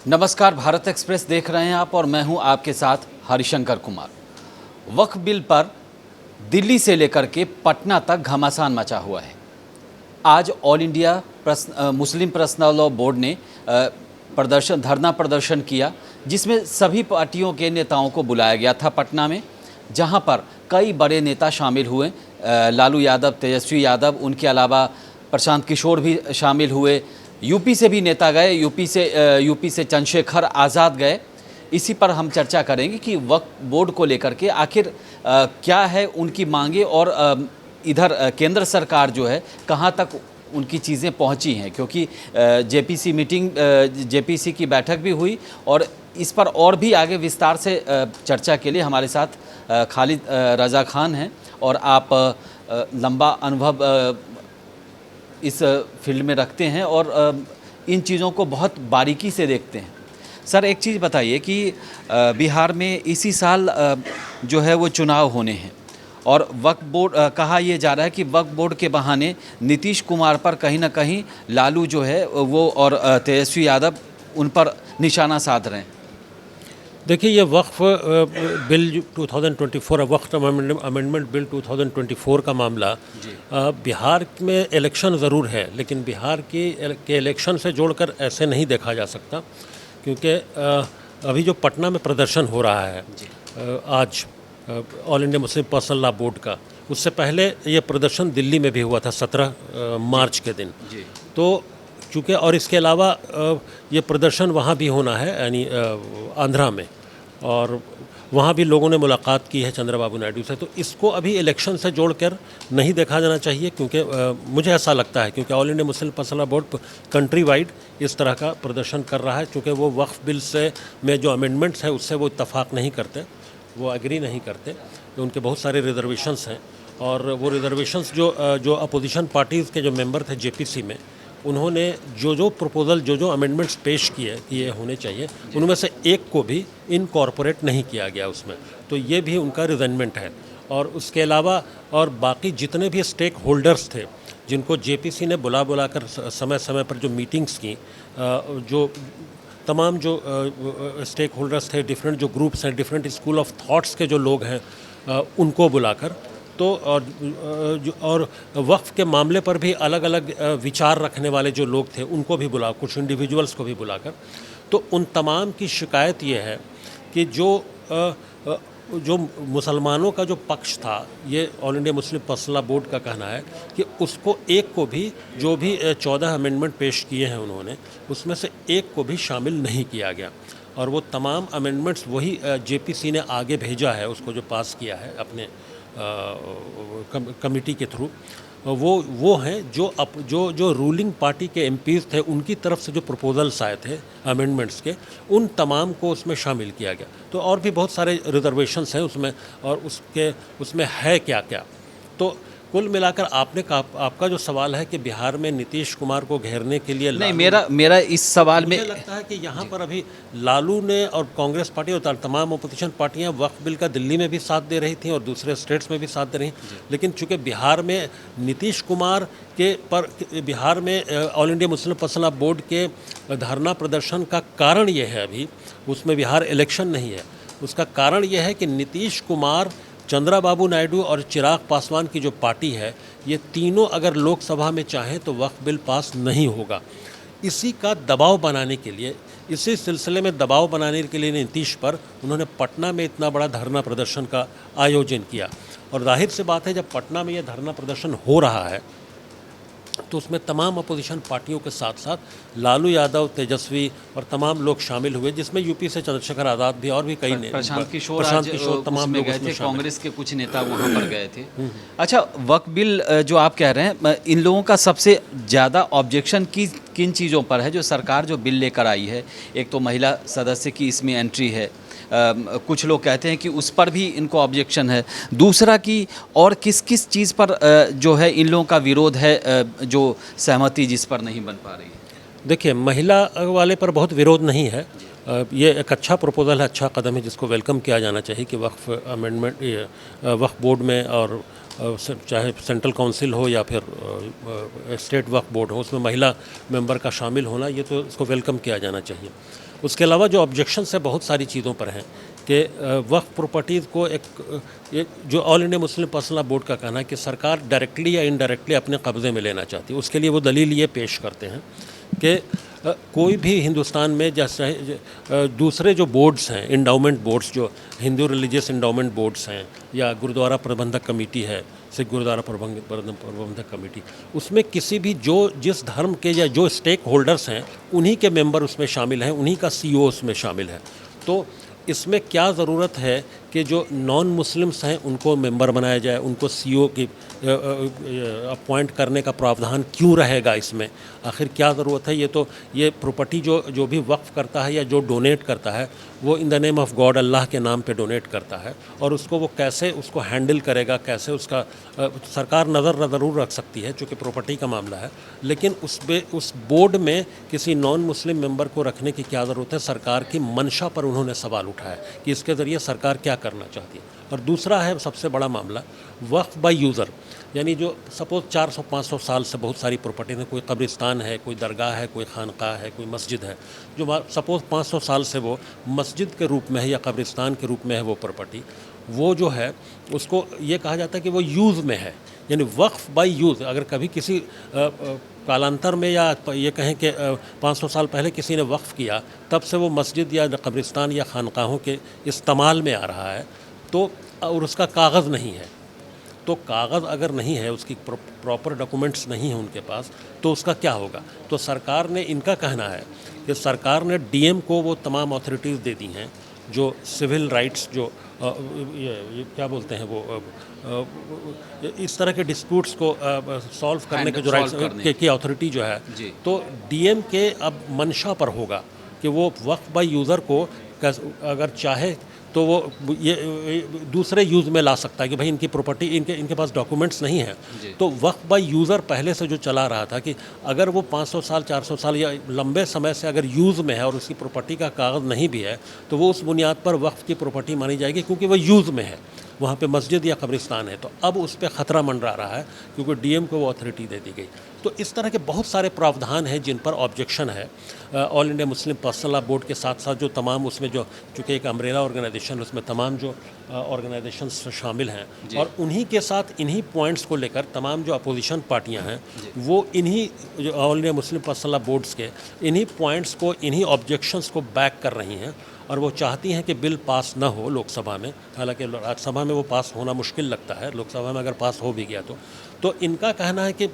नमस्कार, भारत एक्सप्रेस देख रहे हैं आप और मैं हूं आपके साथ हरिशंकर कुमार। वक्फ बिल पर दिल्ली से लेकर के पटना तक घमासान मचा हुआ है। आज all India Muslim personal law board ने धरना प्रदर्शन किया, जिसमें सभी पार्टियों के नेताओं को बुलाया गया था पटना में, जहां पर कई बड़े नेता शामिल हुए। लालू यादव, तेजस्वी यादव, उनके अलावा प्रशांत किशोर भी शामिल हुए। यूपी से भी नेता गए, यूपी से चंद्रशेखर आज़ाद गए। इसी पर हम चर्चा करेंगे कि वक्फ बोर्ड को लेकर के आखिर क्या है उनकी मांगे और इधर केंद्र सरकार जो है कहाँ तक उनकी चीज़ें पहुँची हैं, क्योंकि जेपीसी की बैठक भी हुई और इस पर और भी आगे विस्तार से चर्चा के लिए हमारे साथ खालिद रज़ा खान हैं और आप लंबा अनुभव इस फील्ड में रखते हैं और इन चीज़ों को बहुत बारीकी से देखते हैं। सर, एक चीज़ बताइए कि बिहार में इसी साल जो है वो चुनाव होने हैं और वक्फ बोर्ड कहा यह जा रहा है कि वक्फ बोर्ड के बहाने नीतीश कुमार पर कहीं ना कहीं लालू जो है वो और तेजस्वी यादव उन पर निशाना साध रहे हैं। देखिए, ये वक्फ बिल 2024 वक्फ अमेंडमेंट बिल 2024 का मामला बिहार में इलेक्शन ज़रूर है, लेकिन बिहार के इलेक्शन से जोड़कर ऐसे नहीं देखा जा सकता, क्योंकि अभी जो पटना में प्रदर्शन हो रहा है आज all India Muslim personal law board का, उससे पहले ये प्रदर्शन दिल्ली में भी हुआ था 17 मार्च के दिन। तो चूँकि और इसके अलावा ये प्रदर्शन वहाँ भी होना है, यानी आंध्रा में, और वहाँ भी लोगों ने मुलाकात की है चंद्रबाबू नायडू से। तो इसको अभी इलेक्शन से जोड़कर नहीं देखा जाना चाहिए, क्योंकि मुझे ऐसा लगता है क्योंकि all India Muslim personal law board country wide इस तरह का प्रदर्शन कर रहा है, क्योंकि वो वक्फ बिल से में जो अमेंडमेंट्स है उससे वो इत्तफाक नहीं करते, वो एग्री नहीं करते। तो उनके बहुत सारे रिजर्वेशंस हैं और वो रिजर्वेशंस जो अपोजिशन पार्टीज़ के जो मेंबर थे जेपीसी में, उन्होंने जो प्रपोजल जो अमेंडमेंट्स पेश किए कि ये होने चाहिए, उनमें से एक को भी इनकॉर्पोरेट नहीं किया गया उसमें। तो ये भी उनका रिजेंटमेंट है। और उसके अलावा और बाकी जितने भी स्टेक होल्डर्स थे, जिनको जेपीसी ने बुला कर समय समय पर जो मीटिंग्स की, जो तमाम जो स्टेक होल्डर्स थे, डिफरेंट जो ग्रुप्स हैं, डिफरेंट स्कूल ऑफ थॉट्स के जो लोग हैं, उनको बुलाकर, तो और वक्फ के मामले पर भी अलग अलग विचार रखने वाले जो लोग थे उनको भी बुला, कुछ इंडिविजुअल्स को भी बुलाकर, तो उन तमाम की शिकायत ये है कि जो मुसलमानों का जो पक्ष था, ये all India Muslim personal law board का कहना है कि उसको एक को भी, जो भी 14 अमेंडमेंट पेश किए हैं उन्होंने, उसमें से एक को भी शामिल नहीं किया गया। और वो तमाम अमेंडमेंट्स वही जेपीसी ने आगे भेजा है, उसको जो पास किया है अपने कमेटी के थ्रू, वो हैं जो रूलिंग पार्टी के एमपीज़ थे, उनकी तरफ से जो प्रपोजल्स आए थे अमेंडमेंट्स के, उन तमाम को उसमें शामिल किया गया। तो और भी बहुत सारे रिजर्वेशंस हैं उसमें, और उसमें है क्या क्या। तो कुल मिलाकर आपका जो सवाल है कि बिहार में नीतीश कुमार को घेरने के लिए, नहीं, मेरा इस सवाल में मुझे लगता है कि यहाँ पर अभी लालू ने और कांग्रेस पार्टी और तमाम अपोजिशन पार्टियाँ वक्फ बिल का दिल्ली में भी साथ दे रही थी और दूसरे स्टेट्स में भी साथ दे रही, लेकिन चूँकि बिहार में नीतीश कुमार बिहार में all India Muslim personal law board के धरना प्रदर्शन का कारण ये है, अभी उसमें बिहार इलेक्शन नहीं है, उसका कारण यह है कि नीतीश कुमार, चंद्रबाबू नायडू और चिराग पासवान की जो पार्टी है, ये तीनों अगर लोकसभा में चाहें तो वक्फ बिल पास नहीं होगा। इसी का दबाव बनाने के लिए, इसी सिलसिले में दबाव बनाने के लिए नीतीश पर उन्होंने पटना में इतना बड़ा धरना प्रदर्शन का आयोजन किया। और जाहिर सी बात है, जब पटना में यह धरना प्रदर्शन हो रहा है तो उसमें तमाम अपोजिशन पार्टियों के साथ साथ लालू यादव, तेजस्वी और तमाम लोग शामिल हुए, जिसमें यूपी से चंद्रशेखर आज़ाद भी और भी कई ने, प्रशांत किशोर तमाम लोग गए थे, कांग्रेस के कुछ नेता वहाँ पर गए थे। अच्छा, वक्फ बिल जो आप कह रहे हैं, इन लोगों का सबसे ज़्यादा ऑब्जेक्शन किन चीज़ों पर है जो सरकार जो बिल लेकर आई है? एक तो महिला सदस्य की इसमें एंट्री है, कुछ लोग कहते हैं कि उस पर भी इनको ऑब्जेक्शन है। दूसरा कि और किस किस चीज़ पर जो है इन लोगों का विरोध है, जो सहमति जिस पर नहीं बन पा रही है? देखिए, महिला वाले पर बहुत विरोध नहीं है। ये एक अच्छा प्रपोजल है, अच्छा कदम है, जिसको वेलकम किया जाना चाहिए कि वक्फ अमेंडमेंट वक्फ बोर्ड में, और चाहे सेंट्रल काउंसिल हो या फिर स्टेट वक्फ बोर्ड हो, उसमें महिला मेंबर का शामिल होना, ये तो इसको वेलकम किया जाना चाहिए। उसके अलावा जो ऑब्जेक्शन है बहुत सारी चीज़ों पर हैं कि वक्फ प्रॉपर्टीज़ को एक जो all India Muslim personal law board का कहना है कि सरकार डायरेक्टली या इनडायरेक्टली अपने कब्ज़े में लेना चाहती है। उसके लिए वो दलील ये पेश करते हैं कि कोई भी हिंदुस्तान में जैसे दूसरे जो बोर्ड्स हैं, इंडाउमेंट बोर्ड्स, जो हिंदू रिलीजियस इंडाउमेंट बोर्ड्स हैं या गुरुद्वारा प्रबंधक कमेटी है, सिख गुरुद्वारा प्रबंधक कमेटी, उसमें किसी भी जो जिस धर्म के या जो स्टेक होल्डर्स हैं उन्हीं के मेंबर उसमें शामिल हैं, उन्हीं का सीईओ उसमें शामिल है। तो इसमें क्या ज़रूरत है कि जो नॉन मुस्लिम्स हैं उनको मेंबर बनाया जाए, उनको सीईओ की अपॉइंट करने का प्रावधान क्यों रहेगा इसमें? आखिर क्या ज़रूरत है? ये प्रॉपर्टी जो भी वक्फ करता है या जो डोनेट करता है वो in the name of God, अल्लाह के नाम पे डोनेट करता है, और उसको वो कैसे उसको हैंडल करेगा, कैसे उसका सरकार नज़र ज़रूर रख सकती है चूँकि प्रॉपर्टी का मामला है, लेकिन उस बोर्ड में किसी नॉन मुस्लिम मेंबर को रखने की क्या ज़रूरत है? सरकार की मंशा पर उन्होंने सवाल उठाया कि इसके ज़रिए सरकार क्या करना चाहती है। और दूसरा है सबसे बड़ा मामला वक्फ बाय यूज़र, यानी जो सपोज़ 400-500 साल से बहुत सारी प्रॉपर्टी है, कोई कब्रिस्तान है, कोई दरगाह है, कोई खानका है, कोई मस्जिद है, जो सपोज़ 500 साल से वो मस्जिद के रूप में है या कब्रिस्तान के रूप में है वो प्रॉपर्टी, वो जो है उसको ये कहा जाता है कि वो यूज़ में है, यानी वक्फ बाय यूज़। अगर कभी किसी कालांतर में या ये कहें कि 500 साल पहले किसी ने वक्फ़ किया, तब से वो मस्जिद या कब्रिस्तान या खानकाहों के इस्तेमाल में आ रहा है, तो और उसका कागज़ नहीं है, तो कागज़ अगर नहीं है, उसकी प्रॉपर डॉक्यूमेंट्स नहीं है उनके पास, तो उसका क्या होगा? तो सरकार ने, इनका कहना है कि सरकार ने डीएम को वो तमाम अथॉरिटीज़ दे दी हैं जो सिविल राइट्स, जो ये क्या बोलते हैं वो इस तरह के डिस्प्यूट्स को सॉल्व करने के जो राइट्स की अथॉरिटी जो है, तो डीएम के अब मंशा पर होगा कि वो वक्फ बाय यूज़र को अगर चाहे तो वो ये दूसरे यूज़ में ला सकता है कि भाई इनकी प्रॉपर्टी, इनके पास डॉक्यूमेंट्स नहीं है। तो वक्फ बाय यूज़र पहले से जो चला रहा था कि अगर वो 500 साल 400 साल या लंबे समय से अगर यूज़ में है और उसकी प्रॉपर्टी का कागज़ नहीं भी है, तो वो उस बुनियाद पर वक्फ की प्रॉपर्टी मानी जाएगी क्योंकि वो यूज़ में है, वहाँ पे मस्जिद या कब्रिस्तान है। तो अब उस पर ख़तरा मंडरा रहा है क्योंकि डीएम को वो अथॉरिटी दे दी गई। तो इस तरह के बहुत सारे प्रावधान हैं जिन पर ऑब्जेक्शन है all India Muslim personal law board के साथ साथ जो तमाम उसमें जो चूँकि एक अम्ब्रेला ऑर्गेनाइजेशन, उसमें तमाम जो ऑर्गेनाइजेशन शामिल हैं, और उन्हीं के साथ इन्हीं पॉइंट्स को लेकर तमाम जो अपोजिशन पार्टियां हैं वो इन्हीं जो all India Muslim personal law boards के इन्हीं पॉइंट्स को, इन्हीं ऑब्जेक्शंस को बैक कर रही हैं, और वो चाहती हैं कि बिल पास ना हो लोकसभा में। हालांकि राज्यसभा में वो पास होना मुश्किल लगता है, लोकसभा में अगर पास हो भी गया तो इनका कहना है कि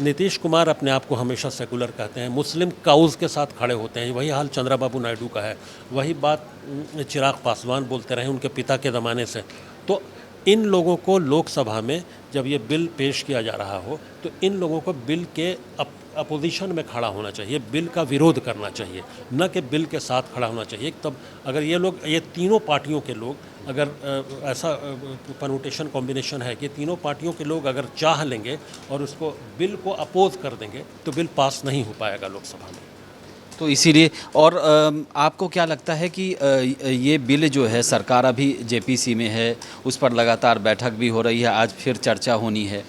नीतीश कुमार अपने आप को हमेशा सेकुलर कहते हैं, मुस्लिम काउज़ के साथ खड़े होते हैं। वही हाल चंद्रबाबू नायडू का है, वही बात चिराग पासवान बोलते रहे उनके पिता के ज़माने से। तो इन लोगों को लोकसभा में जब ये बिल पेश किया जा रहा हो तो इन लोगों को बिल के अपोजिशन में खड़ा होना चाहिए, बिल का विरोध करना चाहिए, न कि बिल के साथ खड़ा होना चाहिए। तब अगर ये तीनों पार्टियों के लोग, अगर ऐसा परमुटेशन कॉम्बिनेशन है कि तीनों पार्टियों के लोग अगर चाह लेंगे और उसको बिल को अपोज कर देंगे तो बिल पास नहीं हो पाएगा लोकसभा में। तो इसीलिए, और आपको क्या लगता है कि ये बिल जो है, सरकार अभी जेपीसी में है, उस पर लगातार बैठक भी हो रही है, आज फिर चर्चा होनी है,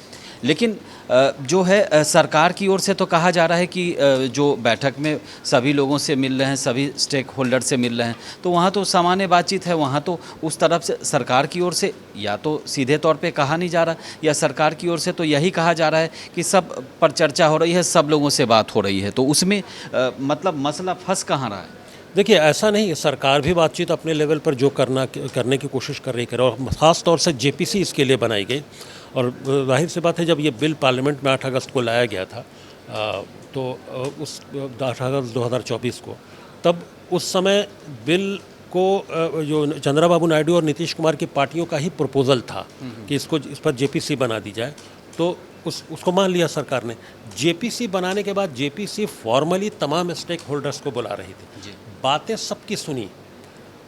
लेकिन जो है सरकार की ओर से तो कहा जा रहा है कि जो बैठक में सभी लोगों से मिल रहे हैं, सभी स्टेक होल्डर से मिल रहे हैं, तो वहाँ तो सामान्य बातचीत है, वहाँ तो उस तरफ से सरकार की ओर से या तो सीधे तौर पे कहा नहीं जा रहा, या सरकार की ओर से तो यही कहा जा रहा है कि सब पर चर्चा हो रही है, सब लोगों से बात हो रही है। तो उसमें मतलब मसला फंस कहाँ रहा है? देखिए, ऐसा नहीं है, सरकार भी बातचीत अपने लेवल पर जो करने की कोशिश कर रही है, और ख़ास तौर से जेपीसी इसके लिए बनाई गई। और जाहिर सी बात है, जब ये बिल पार्लियामेंट में 8 अगस्त को लाया गया था, तो उस 8 अगस्त 2024 को, तब उस समय बिल को जो चंद्रबाबू नायडू और नीतीश कुमार की पार्टियों का ही प्रपोज़ल था कि इस पर जेपीसी बना दी जाए, तो उसको मान लिया सरकार ने। जेपीसी बनाने के बाद जेपीसी फॉर्मली तमाम स्टेक होल्डर्स को बुला रही थी, बातें सबकी सुनी,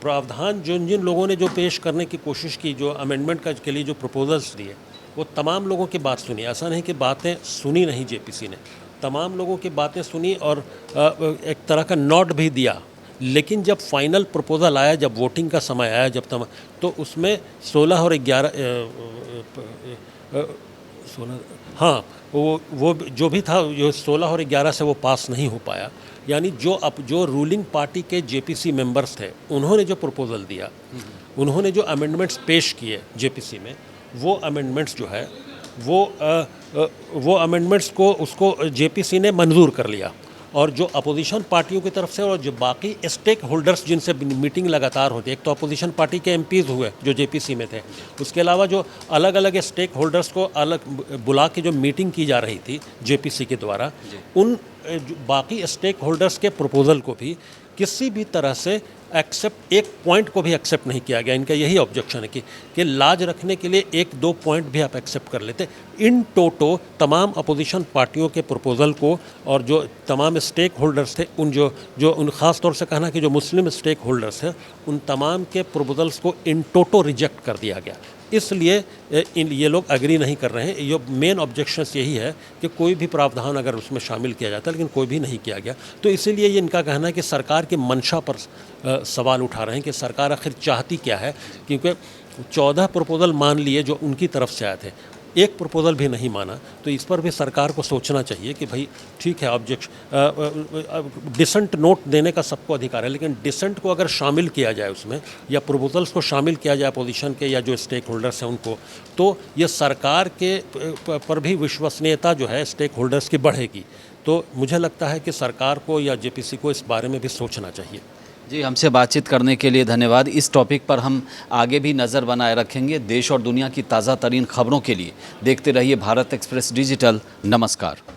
प्रावधान जिन लोगों ने जो पेश करने की कोशिश की, जो अमेंडमेंट के लिए जो प्रपोजल्स दिए, वो तमाम लोगों की बात सुनी। ऐसा नहीं कि बातें सुनी नहीं, जेपीसी ने तमाम लोगों की बातें सुनी और एक तरह का नोट भी दिया। लेकिन जब फाइनल प्रपोज़ल आया, जब वोटिंग का समय आया, तो उसमें 16 और 11 16, हाँ, वो जो भी था, जो 16 और 11 से वो पास नहीं हो पाया। यानी जो रूलिंग पार्टी के जेपीसी मेंबर्स थे, उन्होंने जो प्रपोज़ल दिया, उन्होंने जो अमेंडमेंट्स पेश किए जेपीसी में, वो अमेंडमेंट्स जो है वो अमेंडमेंट्स को उसको जेपीसी ने मंजूर कर लिया। और जो अपोजिशन पार्टियों की तरफ से और जो बाकी स्टेक होल्डर्स जिनसे मीटिंग लगातार होती है, एक तो अपोजिशन पार्टी के एमपीज़ हुए जो जेपीसी में थे, उसके अलावा जो अलग अलग स्टेक होल्डर्स को अलग बुला के जो मीटिंग की जा रही थी जेपीसी के द्वारा, उन बाकी स्टेक होल्डर्स के प्रपोज़ल को भी किसी भी तरह से एक्सेप्ट, एक पॉइंट को भी एक्सेप्ट नहीं किया गया। इनका यही ऑब्जेक्शन है कि लाज रखने के लिए 1-2 पॉइंट भी आप एक्सेप्ट कर लेते। इन टोटो तमाम अपोजिशन पार्टियों के प्रपोज़ल को और जो तमाम स्टेक होल्डर्स थे, उन ख़ास तौर से कहना कि जो मुस्लिम स्टेक होल्डर्स हैं, उन तमाम के प्रपोज़ल्स को इन टोटो रिजेक्ट कर दिया गया। इसलिए ये लोग एग्री नहीं कर रहे हैं। ये मेन ऑब्जेक्शंस यही है कि कोई भी प्रावधान अगर उसमें शामिल किया जाता है, लेकिन कोई भी नहीं किया गया, तो इसीलिए ये इनका कहना है कि सरकार की मंशा पर सवाल उठा रहे हैं कि सरकार आखिर चाहती क्या है। क्योंकि 14 प्रपोज़ल मान लिए जो उनकी तरफ से आए थे, एक प्रपोज़ल भी नहीं माना, तो इस पर भी सरकार को सोचना चाहिए कि भाई ठीक है, डिसेंट नोट देने का सबको अधिकार है, लेकिन डिसेंट को अगर शामिल किया जाए उसमें, या प्रपोज़ल्स को शामिल किया जाए अपोजिशन के या जो स्टेक होल्डर्स हैं उनको, तो ये सरकार के पर भी विश्वसनीयता जो है स्टेक होल्डर्स की बढ़ेगी। तो मुझे लगता है कि सरकार को या जेपीसी को इस बारे में भी सोचना चाहिए। जी, हमसे बातचीत करने के लिए धन्यवाद। इस टॉपिक पर हम आगे भी नज़र बनाए रखेंगे। देश और दुनिया की ताज़ा तरीन खबरों के लिए देखते रहिए भारत एक्सप्रेस डिजिटल। नमस्कार।